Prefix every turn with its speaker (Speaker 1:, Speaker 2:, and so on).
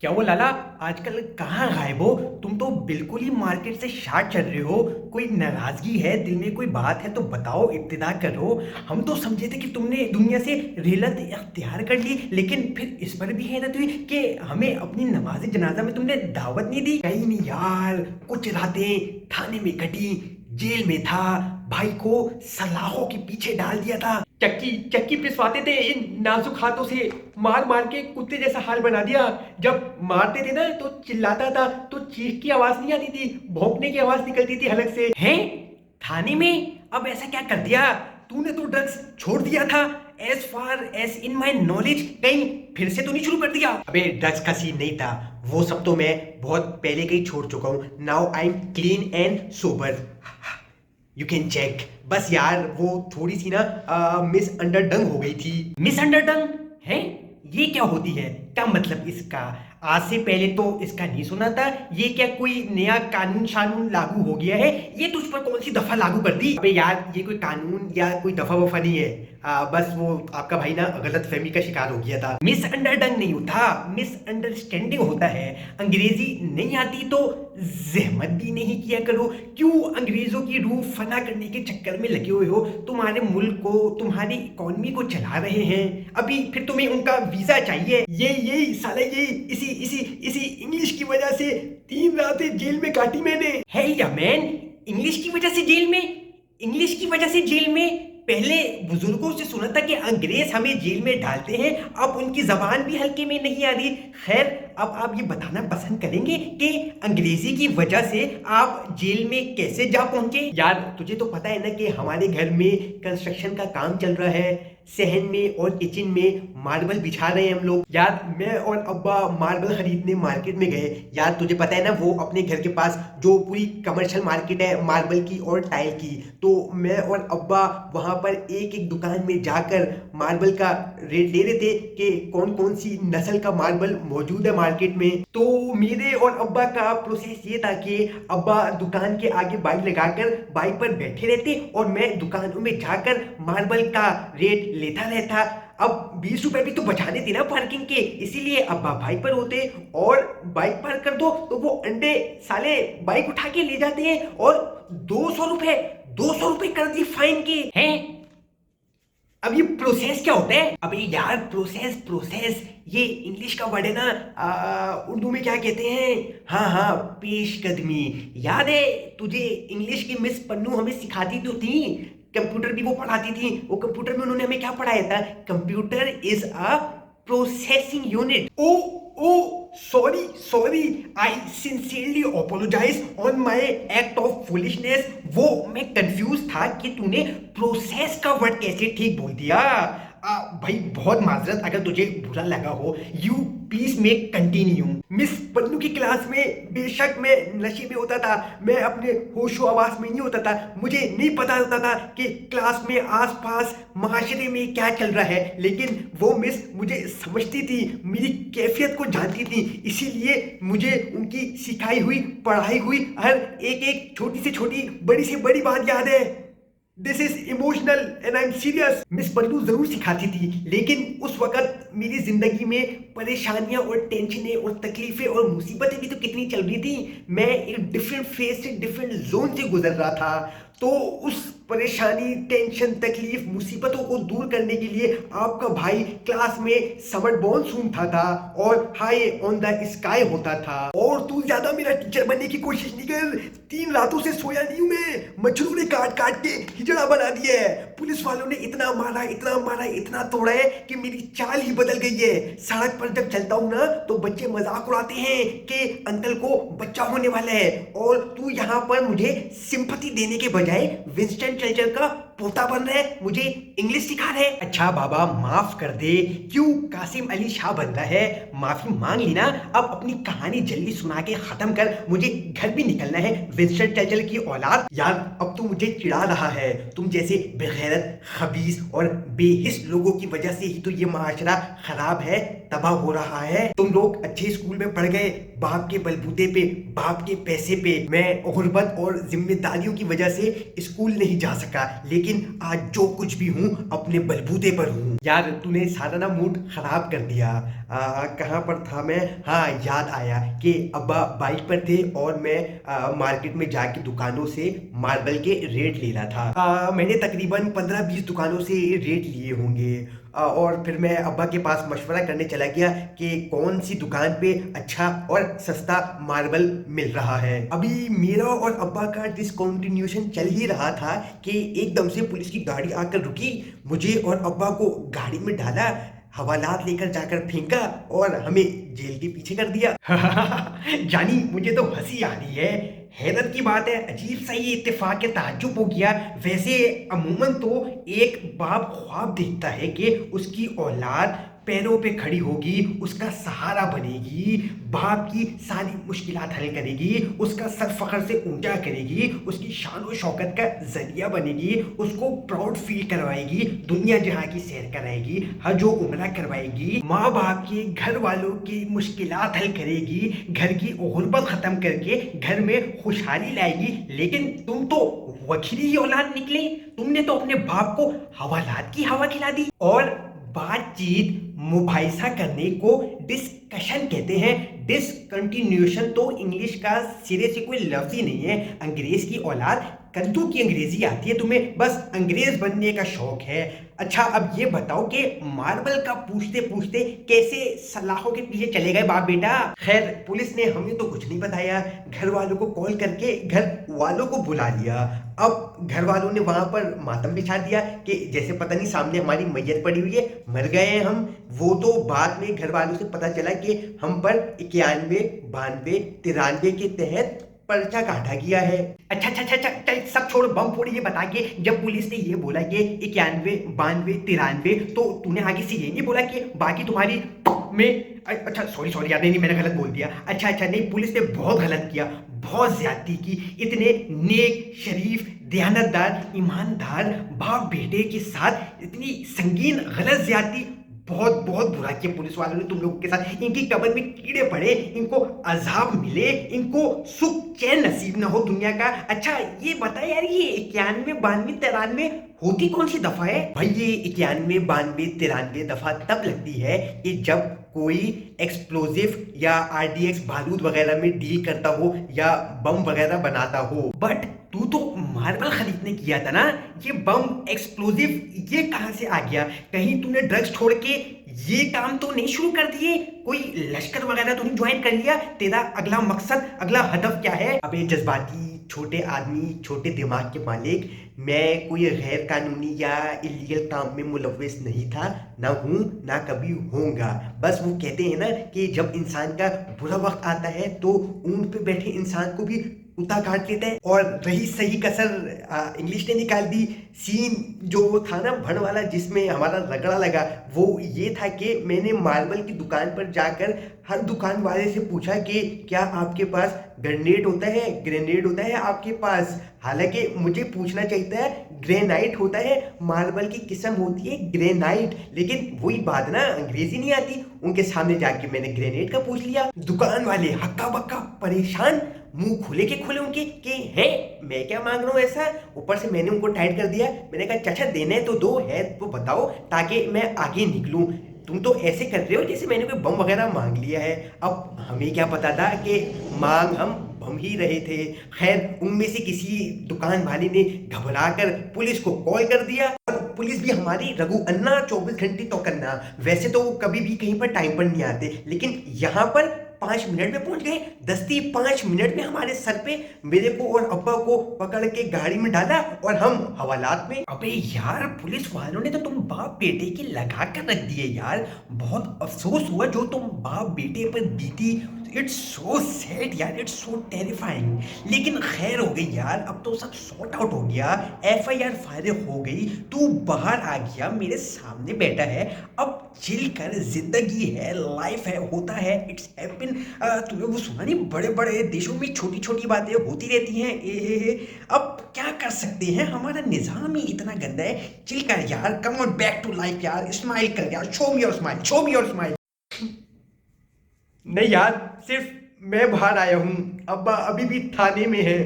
Speaker 1: क्या वो लाला, आजकल कहाँ गायब हो? तुम तो बिल्कुल ही मार्केट से शार्ट चल रहे हो। कोई नाराजगी है दिल में, कोई बात है तो बताओ, इब्तिदा करो। हम तो समझे थे कि तुमने दुनिया से रिलत इख्तियार कर ली, लेकिन फिर इस पर भी हैरत हुई कि हमें अपनी नमाज जनाजा में तुमने दावत नहीं दी। कहीं नहीं यार, कुछ रातें थाने में कटी, जेल में था, भाई को सलाखों के पीछे डाल दिया था, चक्की चक्की पिसवाते थे इन नाजुक हाथों से, मार मार के कुत्ते जैसा हाल बना दिया। जब मारते थे ना तो चिल्लाता था तो चीख की आवाज नहीं आती थी, भौंकने की आवाज निकलती थी हलक से। हैं? थाने में? अब ऐसा क्या कर दिया? तूने तो ड्रग्स छोड़ दिया था, as far as in my knowledge. कहीं फिर से तो नहीं शुरू कर दिया? अबे ड्रग्स का सीन नहीं था, वो सब तो मैं बहुत पहले के ही छोड़ चुका हूँ। Now I am clean and sober, you can check. बस यार वो थोड़ी सी ना मिस अंडरडंग हो गई थी। मिस अंडरडंग है? ये क्या होती है? क्या मतलब इसका? आज से पहले तो इसका नहीं सुना था। ये क्या कोई नया कानून शानून लागू हो गया है? ये तुझ पर कौन सी दफा लागू कर दी? अबे यार ये कोई कानून या कोई दफा वफा नहीं है। बस वो आपका भाई ना गलत फहमी का शिकार हो गया था। मिस अंडरस्टैंडिंग नहीं होता, मिस अंडरस्टैंडिंग होता है। अंग्रेजी नहीं आती तो जहमत भी नहीं किया करो। क्यों अंग्रेजों की रूह फना करने के चक्कर में लगे हुए हो? तुम्हारे मुल्क को, तुम्हारी इकोनॉमी को चला रहे हैं, अभी फिर तुम्हें उनका वीजा चाहिए। ये साला ये इसी इसी इसी इंग्लिश की वजह से 3 रातें जेल में काटी मैंने। है या मैन? इंग्लिश की वजह से जेल में? इंग्लिश की वजह से जेल में? पहले बुजुर्गों से सुना था कि अंग्रेज हमें जेल में डालते हैं, अब उनकी जबान भी हल्के में नहीं आ रही। खैर, अब आप ये बताना पसंद करेंगे कि अंग्रेजी की वजह से आप जेल में कैसे जा पहुंचे? यार तुझे तो पता है ना कि हमारे घर में कंस्ट्रक्शन का काम चल रहा है, सहन में और किचन में मार्बल बिछा रहे हैं हम लोग। यार मैं और अब्बा मार्बल खरीदने मार्केट में गए। यार तुझे पता है ना वो अपने घर के पास जो पूरी कमर्शियल मार्केट है मार्बल की और टाइल की, तो मैं और अब्बा वहां पर एक एक दुकान में जाकर मार्बल का रेट ले रहे थे कि कौन कौन सी नस्ल का मार्बल मौजूद है मार्केट में। तो मेरे और अब्बा का प्रोसेस ये था कि अब्बा दुकान के आगे बाइक लगाकर बाइक पर बैठे रहते और मैं दुकानों में जाकर मार्बल का रेट लेता रहता। अब 20 रुपए भी तो बचाने थे ना पार्किंग के, इसीलिए अब्बा बाइक पर होते और बाइक पार्क कर दो तो वो अंडे साले बाइक उठा के ले जाते हैं और 200 रुपए 200 रुपए कर दिए फाइन के हैं। अब ये प्रोसेस क्या होता है? अब ये यार प्रोसेस प्रोसेस ये इंग्लिश का वर्ड है ना, उर्दू में क्या कहते हैं? हाँ हाँ, पेशकदमी। याद है तुझे? इंग्लिश की मिस पन्नू हमें सिखाती तो थी, कंप्यूटर भी वो पढ़ाती थी। वो कंप्यूटर में उन्होंने हमें क्या पढ़ाया था? Computer is a processing unit. Oh oh, sorry sorry, I sincerely apologise on my act of foolishness. वो मैं कंफ्यूज था कि तूने प्रोसेस का वर्ड कैसे ठीक बोल दिया। भाई बहुत माजरत अगर तुझे बुरा लगा हो। You please make continue. Miss Pannu की क्लास में बेशक मैं नशे में होता था, मैं अपने होशो आवास में नहीं होता था, मुझे नहीं पता होता था कि क्लास में आसपास माशरे में क्या चल रहा है, लेकिन वो मिस मुझे समझती थी, मेरी कैफियत को जानती थी, इसीलिए मुझे उनकी सिखाई हुई पढ़ाई हुई हर एक एक छोटी से छोटी बड़ी से बड़ी बात याद है। This is emotional and I am serious. Miss Pallu जरूर सिखाती थी, लेकिन उस वक्त मेरी जिंदगी में परेशानियां और टेंशनें और तकलीफें और मुसीबतें भी तो कितनी चल रही थी। मैं एक डिफरेंट फेज से डिफरेंट जोन से गुजर रहा था, तो उस परेशानी टेंशन तकलीफ मुसीबतों को दूर करने के लिए आपका भाई क्लास में समर बॉन सुनता था और हाई ऑन द स्काई होता था। और तू ज्यादा मेरा टीचर बनने की कोशिश नहीं कर, 3 रातों से सोया नहीं हूं मैं, मच्छरों ने काट काट के हिजड़ा बना दिया है, पुलिस वालों ने इतना मारा इतना मारा इतना तोड़ा है कि मेरी चाल ही बदल गई है। सड़क पर जब चलता हूं ना तो बच्चे मजाक उड़ाते हैं कि अंकल को बच्चा होने वाला है, और तू यहाँ पर मुझे सिंपैथी देने के बजाय विंस्टन चर्चिल का पोता बन रहा है, मुझे इंग्लिश सिखा रहे। अच्छा बाबा माफ कर दे, क्यों कासिम अली शाह बन रहा है? माफी मांग ली ना, अब अपनी कहानी जल्दी सुना के खत्म कर, मुझे घर भी निकलना है। विंस्टन चर्चिल की औलाद। यार अब तू मुझे चिढ़ा रहा है, तुम जैसे बेगैरत खबीस और बेहिस लोगों की वजह से ही तो ये माशरा खराब है, तबाह हो रहा है। तुम लोग अच्छे स्कूल में पढ़ गए, बाप के बलबूते पे, बाप के पैसे पे। मैं गुर्बत और जिम्मेदारियों की वजह से स्कूल नहीं जा सका, लेकिन लेकिन आज जो कुछ भी हूँ अपने बलबूते पर हूँ। यार तूने सारा ना मूड खराब कर दिया। कहाँ पर था मैं? हाँ, याद आया कि अब्बा बाइक पर थे और मैं मार्केट में जाके दुकानों से मार्बल के रेट ले रहा था। मैंने तकरीबन 15-20 दुकानों से रेट लिए होंगे। और फिर मैं अब्बा के पास मशवरा करने चला गया कि कौन सी दुकान पे अच्छा और सस्ता मार्बल मिल रहा है। अभी मेरा और अब्बा का डिसकंटिन्यूएशन चल ही रहा था कि एकदम से पुलिस की गाड़ी आकर रुकी, मुझे और अब्बा को गाड़ी में डाला, हवालात लेकर जाकर फेंका और हमें जेल के पीछे कर दिया। जानी मुझे तो हंसी आ रही है। हैरत की बात है, अजीब सा ये इत्तेफाक है, ताज्जुब हो गया। वैसे अमूमन तो एक बाप ख्वाब देखता है कि उसकी औलाद पैरों पे खड़ी होगी, उसका सहारा बनेगी, बाप की सारी मुश्किलात हल करेगी, उसका सर फख्र से ऊंचा करेगी, उसकी शान और शौकत का जरिया बनेगी, उसको प्राउड फील करवाएगी, दुनिया जहां की सैर कराएगी, हज व उम्रा करवाएगी, माँ बाप के घर वालों की मुश्किलात हल करेगी, घर की गुर्बत खत्म करके घर में खुशहाली लाएगी। लेकिन तुम तो वकीली ही औलाद निकले। तुमने तो अपने बाप को हवालात की हवा खिला दी। और बातचीत मुबाहिसा करने को डिस्कशन कहते हैं। डिसकंटिन्यूएशन तो इंग्लिश का सिरे से कोई लफ्ज ही नहीं है। अंग्रेज की औलाद, कद्दू की अंग्रेजी आती है तुम्हें, बस अंग्रेज बनने का शौक है। अच्छा अब ये बताओ कि मार्बल का पूछते पूछते कैसे सलाखों के पीछे चले गए बाप बेटा? खैर पुलिस ने हमें तो कुछ नहीं बताया, घर वालों को कॉल करके घर वालों को बुला लिया। अब घर वालों ने वहां पर मातम बिछा दिया कि जैसे पता नहीं सामने हमारी मैयत पड़ी हुई है, मर गए हैं हम। वो तो बाद में घर वालों से पता चला कि हम पर 91, 92, 93 के तहत पर्चा काटा गया है। अच्छा अच्छा अच्छा अच्छा, चल सब छोड़, बम फोड़। ये बता के जब पुलिस ने ये बोला कि 91, 92, 93, तो तूने आगे से ये नहीं बोला कि बाकी तुम्हारी में अच्छा सॉरी सॉरी यार, नहीं मैंने गलत बोल दिया। अच्छा अच्छा नहीं, पुलिस ने बहुत गलत किया, बहुत ज्यादती की। इतने नेक, शरीफ, दयानतदार, ईमानदार बाप बेटे के साथ इतनी संगीन गलत ज्यादती, बहुत बहुत बुरा किया पुलिस वालों ने तुम लोगों के साथ। इनकी कब्र में कीड़े पड़े, इनको अजाब मिले, इनको सुख चैन नसीब ना हो दुनिया का। अच्छा ये बता यार, ये 91, 92, 93 होती कौन सी दफा है भाई? ये 91, 92, 93 दफा तब लगती है कि जब कोई एक्सप्लोजिव या आरडीएक्स बारूद वगैरह में डील करता हो या बम वगैरह बनाता हो। बट तू तो मार्बल खरीदने किया था ना, ये बम एक्सप्लोजिव ये कहां से आ गया? कहीं तूने ड्रग्स छोड़ के ये काम तो नहीं शुरू कर दिए? कोई लश्कर वगैरह तो नहीं ज्वाइन कर लिया? तेरा अगला मकसद, अगला हदफ क्या है? अबे जज्बाती छोटे आदमी, छोटे दिमाग के मालिक, मैं कोई गैर कानूनी या इलीगल काम में मुलव्विस नहीं था, ना हूं, ना कभी होऊंगा। बस वो कहते हैं ना कि जब इंसान का बुरा वक्त आता है तो ऊंट पे बैठे इंसान को भी कुत्ता काट लेता है। और रही सही कसर इंग्लिश ने निकाल दी। सीन जो था ना भड़ वाला जिसमें हमारा रगड़ा लगा, वो ये था कि मैंने मार्बल की दुकान पर जाकर हर दुकान वाले से पूछा कि क्या आपके पास ग्रेनेड होता है, ग्रेनेड होता है आपके पास? हालांकि मुझे पूछना चाहिए था ग्रेनाइट होता है, मार्बल की किस्म होती है ग्रेनाइट। लेकिन वही बात ना, अंग्रेजी नहीं आती। उनके सामने जाके मैंने ग्रेनेड का पूछ लिया। दुकान वाले हक्का बक्का परेशान, मुंह खुले के खुले उनके कि है मैं क्या मांग रहा हूँ ऐसा। ऊपर से मैंने उनको टाइट कर दिया। मैंने कहा चाचा देने तो दो, है तो बताओ ताकि मैं आगे निकलूं। तुम तो ऐसे कर रहे हो जैसे मैंने कोई बम वगैरह मांग लिया है। अब हमें क्या पता था कि मांग हम बम ही रहे थे। खैर उनमें से किसी दुकान वाले ने घबरा कर पुलिस को कॉल कर दिया। और पुलिस भी हमारी रघु अन्ना 24 घंटे तो करना। वैसे तो वो कभी भी कहीं पर टाइम पर नहीं आते, लेकिन यहाँ पर 5 मिनट में पहुंच गए। दस्ती 5 मिनट में हमारे सर पे मेरे को और अब्बा को पकड़ के गाड़ी में डाला और हम हवालात में। अबे यार पुलिस वालों ने तो तुम बाप बेटे की लगा कर रख दिए यार। बहुत अफसोस हुआ जो तुम बाप बेटे पर बीती। इट्स सो सैड यार, इट्स सो टेरिफाइंग। लेकिन खैर हो गई यार, अब तो सब सॉर्ट आउट हो गया। FIR फारिग हो गई, तू बाहर आ गया, मेरे सामने बैठा है। अब चिल कर, जिंदगी है, लाइफ है, होता है, इट्स हैपन। तूने वो सुना नहीं, बड़े बड़े देशों में छोटी छोटी बातें होती रहती हैं। अब क्या कर सकते हैं, हमारा निजाम ही इतना गंदा है। चिल कर यार, come on back to life यार, स्माइल कर यार, show me your smile, show me your smile. नहीं यार, सिर्फ मैं बाहर आया हूँ, अब्बा अभी भी थाने में है।